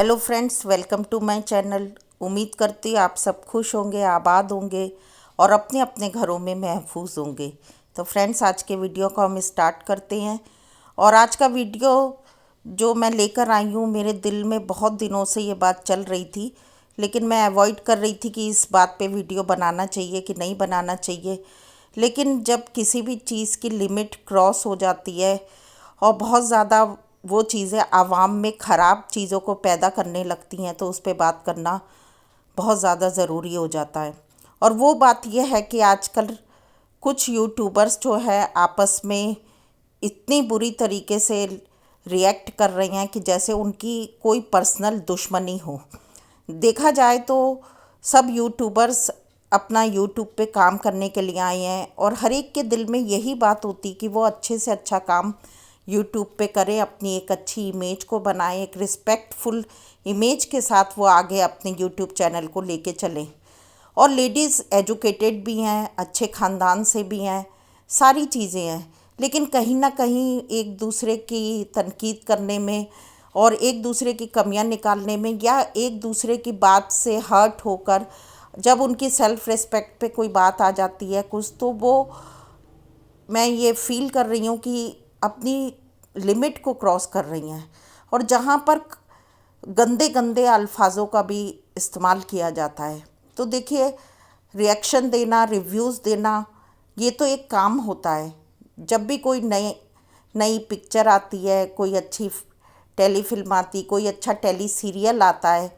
Hello friends, welcome to my channel. उम्मीद करती आप सब खुश होंगे, आबाद होंगे और अपने अपने घरों में महफूज होंगे। तो फ्रेंड्स, आज के वीडियो को हम स्टार्ट करते हैं। और आज का वीडियो जो मैं लेकर आई हूँ, मेरे दिल में बहुत दिनों से ये बात चल रही थी, लेकिन मैं अवॉइड कर रही थी कि इस बात पे वीडियो बनाना चाहिए कि नहीं बनाना चाहिए। लेकिन जब किसी भी चीज़ की लिमिट क्रॉस हो जाती है और बहुत ज़्यादा वो चीज़ें आवाम में ख़राब चीज़ों को पैदा करने लगती हैं, तो उस पे बात करना बहुत ज़्यादा ज़रूरी हो जाता है। और वो बात यह है कि आजकल कुछ यूट्यूबर्स जो है आपस में इतनी बुरी तरीके से रिएक्ट कर रही हैं कि जैसे उनकी कोई पर्सनल दुश्मनी हो। देखा जाए तो सब यूट्यूबर्स अपना यूट्यूब पे काम करने के लिए आए हैं और हर एक के दिल में यही बात होती कि वो अच्छे से अच्छा काम यूट्यूब पे करें, अपनी एक अच्छी इमेज को बनाएं, एक रिस्पेक्टफुल इमेज के साथ वो आगे अपने यूट्यूब चैनल को लेके चलें। और लेडीज़ एजुकेटेड भी हैं, अच्छे ख़ानदान से भी हैं, सारी चीज़ें हैं, लेकिन कहीं ना कहीं एक दूसरे की तनकीद करने में और एक दूसरे की कमियां निकालने में या एक दूसरे की बात से हर्ट होकर जब उनकी सेल्फ़ रिस्पेक्ट पे कोई बात आ जाती है कुछ, तो वो मैं ये फ़ील कर रही हूँ कि अपनी लिमिट को क्रॉस कर रही हैं। और जहाँ पर गंदे गंदे अल्फाजों का भी इस्तेमाल किया जाता है, तो देखिए, रिएक्शन देना, रिव्यूज़ देना, ये तो एक काम होता है। जब भी कोई नई नई पिक्चर आती है, कोई अच्छी टेलीफिल्म आती, कोई अच्छा टेली सीरियल आता है,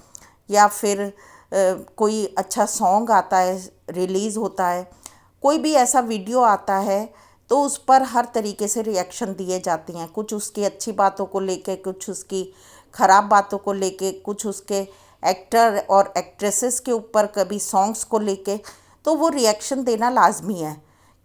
या फिर कोई अच्छा सॉन्ग आता है, रिलीज़ होता है, कोई भी ऐसा वीडियो आता है, तो उस पर हर तरीके से रिएक्शन दिए जाते हैं। कुछ उसकी अच्छी बातों को लेके, कुछ उसकी ख़राब बातों को लेके, कुछ उसके एक्टर और एक्ट्रेसेस के ऊपर, कभी सॉन्ग्स को लेके। तो वो रिएक्शन देना लाजमी है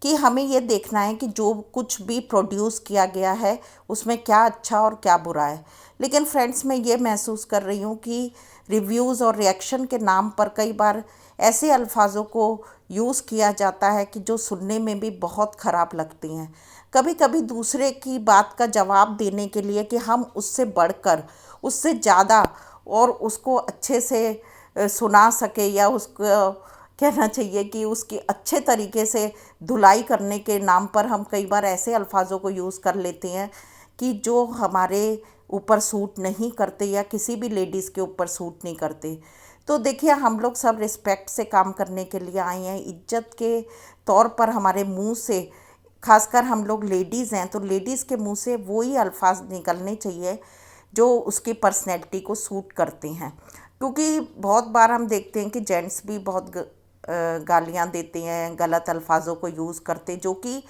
कि हमें ये देखना है कि जो कुछ भी प्रोड्यूस किया गया है उसमें क्या अच्छा और क्या बुरा है। लेकिन फ्रेंड्स, मैं ये महसूस कर रही हूँ कि रिव्यूज़ और रिएक्शन के नाम पर कई बार ऐसे अल्फाजों को यूज़ किया जाता है कि जो सुनने में भी बहुत ख़राब लगती हैं। कभी कभी दूसरे की बात का जवाब देने के लिए कि हम उससे बढ़कर, उससे ज़्यादा और उसको अच्छे से सुना सके, या उसको कहना चाहिए कि उसकी अच्छे तरीके से धुलाई करने के नाम पर हम कई बार ऐसे अल्फाजों को यूज़ कर लेते हैं कि जो हमारे ऊपर सूट नहीं करते या किसी भी लेडीज़ के ऊपर सूट नहीं करते। तो देखिए, हम लोग सब रिस्पेक्ट से काम करने के लिए आए हैं, इज्जत के तौर पर हमारे मुंह से, खासकर हम लोग लेडीज़ हैं, तो लेडीज़ के मुंह से वही अल्फाज निकलने चाहिए जो उसकी पर्सनैलिटी को सूट करते हैं। क्योंकि बहुत बार हम देखते हैं कि जेंट्स भी बहुत गालियाँ देते हैं, गलत अल्फाजों को यूज़ करते, जो कि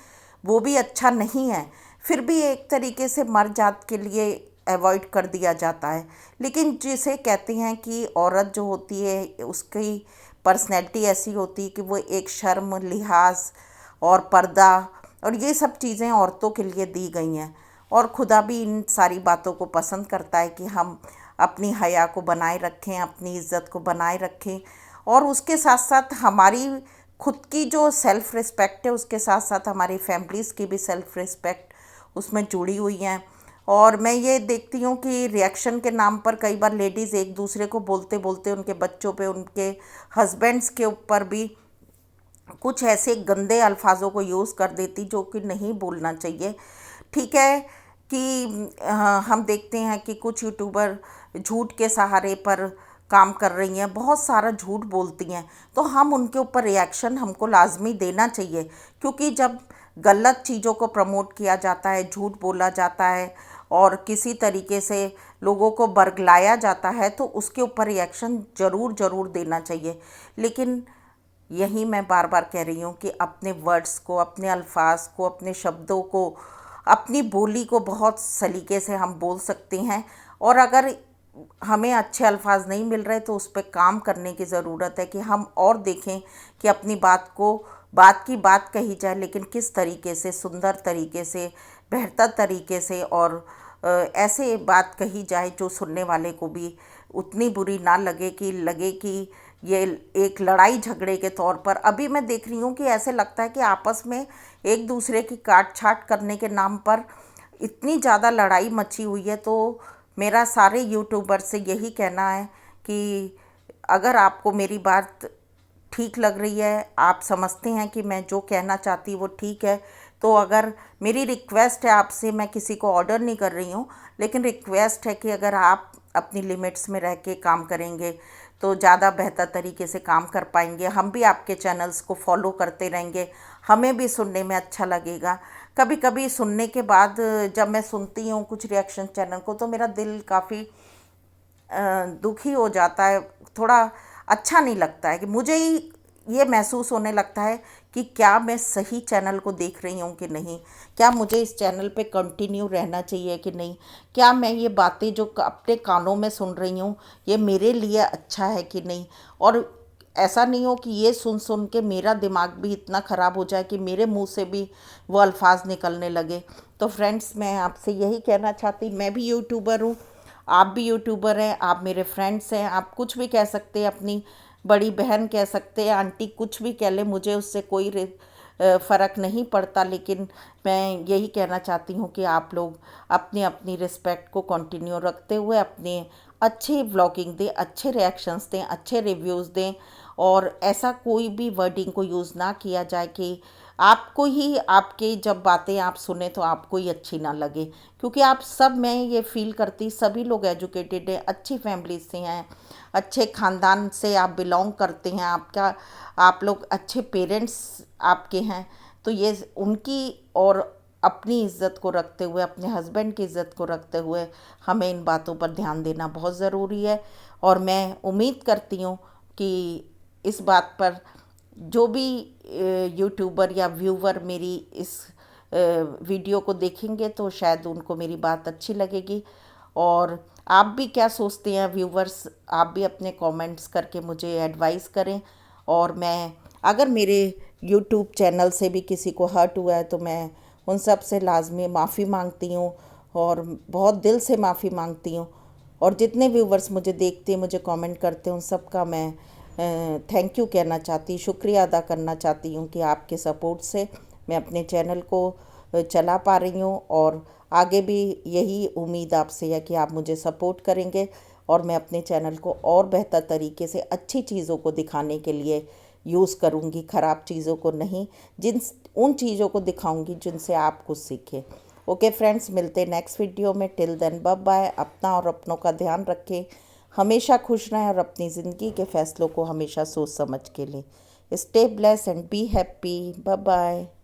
वो भी अच्छा नहीं है। फिर भी एक तरीके से मर्द जात के लिए अवॉइड कर दिया जाता है। लेकिन जिसे कहते हैं कि औरत जो होती है, उसकी पर्सनैलिटी ऐसी होती है कि वो एक शर्म, लिहाज और पर्दा और ये सब चीज़ें औरतों के लिए दी गई हैं। और खुदा भी इन सारी बातों को पसंद करता है कि हम अपनी हया को बनाए रखें, अपनी इज़्ज़त को बनाए रखें, और उसके साथ साथ हमारी खुद की जो सेल्फ़ रिस्पेक्ट है, उसके साथ साथ हमारी फैमिलीज़ की भी सेल्फ़ रिस्पेक्ट उसमें जुड़ी हुई हैं। और मैं ये देखती हूँ कि रिएक्शन के नाम पर कई बार लेडीज़ एक दूसरे को बोलते बोलते उनके बच्चों पे, उनके हस्बैंड्स के ऊपर भी कुछ ऐसे गंदे अल्फाजों को यूज़ कर देती जो कि नहीं बोलना चाहिए। ठीक है कि हम देखते हैं कि कुछ यूट्यूबर झूठ के सहारे पर काम कर रही हैं, बहुत सारा झूठ बोलती हैं, तो हम उनके ऊपर रिएक्शन हमको लाजमी देना चाहिए। क्योंकि जब गलत चीज़ों को प्रमोट किया जाता है, झूठ बोला जाता है और किसी तरीके से लोगों को बरगलाया जाता है, तो उसके ऊपर रिएक्शन ज़रूर ज़रूर देना चाहिए। लेकिन यही मैं बार बार कह रही हूँ कि अपने वर्ड्स को, अपने अल्फाज को, अपने शब्दों को, अपनी बोली को बहुत सलीके से हम बोल सकते हैं। और अगर हमें अच्छे अल्फाज नहीं मिल रहे तो उस पर काम करने की ज़रूरत है कि हम और देखें कि अपनी बात को, बात की बात कही जाए, लेकिन किस तरीके से, सुंदर तरीके से, बेहतर तरीके से, और ऐसे बात कही जाए जो सुनने वाले को भी उतनी बुरी ना लगे कि ये एक लड़ाई झगड़े के तौर पर। अभी मैं देख रही हूँ कि ऐसे लगता है कि आपस में एक दूसरे की काट छाट करने के नाम पर इतनी ज़्यादा लड़ाई मची हुई है। तो मेरा सारे यूट्यूबर से यही कहना है कि अगर आपको मेरी बात ठीक लग रही है, आप समझते हैं कि मैं जो कहना चाहती वो ठीक है, तो अगर मेरी रिक्वेस्ट है आपसे, मैं किसी को ऑर्डर नहीं कर रही हूँ, लेकिन रिक्वेस्ट है कि अगर आप अपनी लिमिट्स में रह के काम करेंगे तो ज़्यादा बेहतर तरीके से काम कर पाएंगे। हम भी आपके चैनल्स को फॉलो करते रहेंगे, हमें भी सुनने में अच्छा लगेगा। कभी कभी सुनने के बाद जब मैं सुनती हूँ कुछ रिएक्शन चैनल को, तो मेरा दिल काफ़ी दुखी हो जाता है, थोड़ा अच्छा नहीं लगता है कि मुझे ही ये महसूस होने लगता है कि क्या मैं सही चैनल को देख रही हूँ कि नहीं, क्या मुझे इस चैनल पे कंटिन्यू रहना चाहिए कि नहीं, क्या मैं ये बातें जो अपने कानों में सुन रही हूँ ये मेरे लिए अच्छा है कि नहीं। और ऐसा नहीं हो कि ये सुन सुन के मेरा दिमाग भी इतना ख़राब हो जाए कि मेरे मुंह से भी वो अल्फाज निकलने लगे। तो फ्रेंड्स, मैं आपसे यही कहना चाहती, मैं भी यूट्यूबर हूँ, आप भी यूट्यूबर हैं, आप मेरे फ्रेंड्स हैं, आप कुछ भी कह सकते हैं, अपनी बड़ी बहन कह सकते हैं, आंटी कुछ भी कह ले, मुझे उससे कोई फ़र्क नहीं पड़ता। लेकिन मैं यही कहना चाहती हूँ कि आप लोग अपनी अपनी रिस्पेक्ट को कंटिन्यू रखते हुए अपने अच्छे व्लॉगिंग दें, अच्छे रिएक्शंस दें, अच्छे रिव्यूज़ दें, और ऐसा कोई भी वर्डिंग को यूज़ ना किया जाए कि आपको ही आपके जब बातें आप सुने तो आपको ही अच्छी ना लगे। क्योंकि आप सब, मैं ये फील करती, सभी लोग एजुकेटेड हैं, अच्छी फैमिली से हैं, अच्छे ख़ानदान से आप बिलोंग करते हैं, आपका आप लोग अच्छे पेरेंट्स आपके हैं। तो ये उनकी और अपनी इज़्ज़त को रखते हुए, अपने हस्बैंड की इज़्ज़त को रखते हुए हमें इन बातों पर ध्यान देना बहुत ज़रूरी है। और मैं उम्मीद करती हूँ कि इस बात पर जो भी यूट्यूबर या व्यूवर मेरी इस वीडियो को देखेंगे तो शायद उनको मेरी बात अच्छी लगेगी। और आप भी क्या सोचते हैं व्यूवर्स, आप भी अपने कमेंट्स करके मुझे एडवाइस करें। और मैं, अगर मेरे यूट्यूब चैनल से भी किसी को हर्ट हुआ है तो मैं उन सब से लाजमी माफ़ी मांगती हूँ, और बहुत दिल से माफ़ी मांगती हूँ। और जितने व्यूवर्स मुझे देखते हैं, मुझे कमेंट करते हैं, उन सब का मैं थैंक यू कहना चाहती, शुक्रिया अदा करना चाहती हूँ कि आपके सपोर्ट से मैं अपने चैनल को चला पा रही हूँ। और आगे भी यही उम्मीद आपसे है कि आप मुझे सपोर्ट करेंगे, और मैं अपने चैनल को और बेहतर तरीके से अच्छी चीज़ों को दिखाने के लिए यूज़ करूँगी, ख़राब चीज़ों को नहीं, उन चीज़ों को दिखाऊँगी जिनसे आप कुछ सीखें। ओके फ्रेंड्स, मिलते नेक्स्ट वीडियो में। Till then bye bye. अपना और अपनों का ध्यान रखें, हमेशा खुश रहें, और अपनी ज़िंदगी के फ़ैसलों को हमेशा सोच समझ के लें। Stay bless and be happy. Bye bye.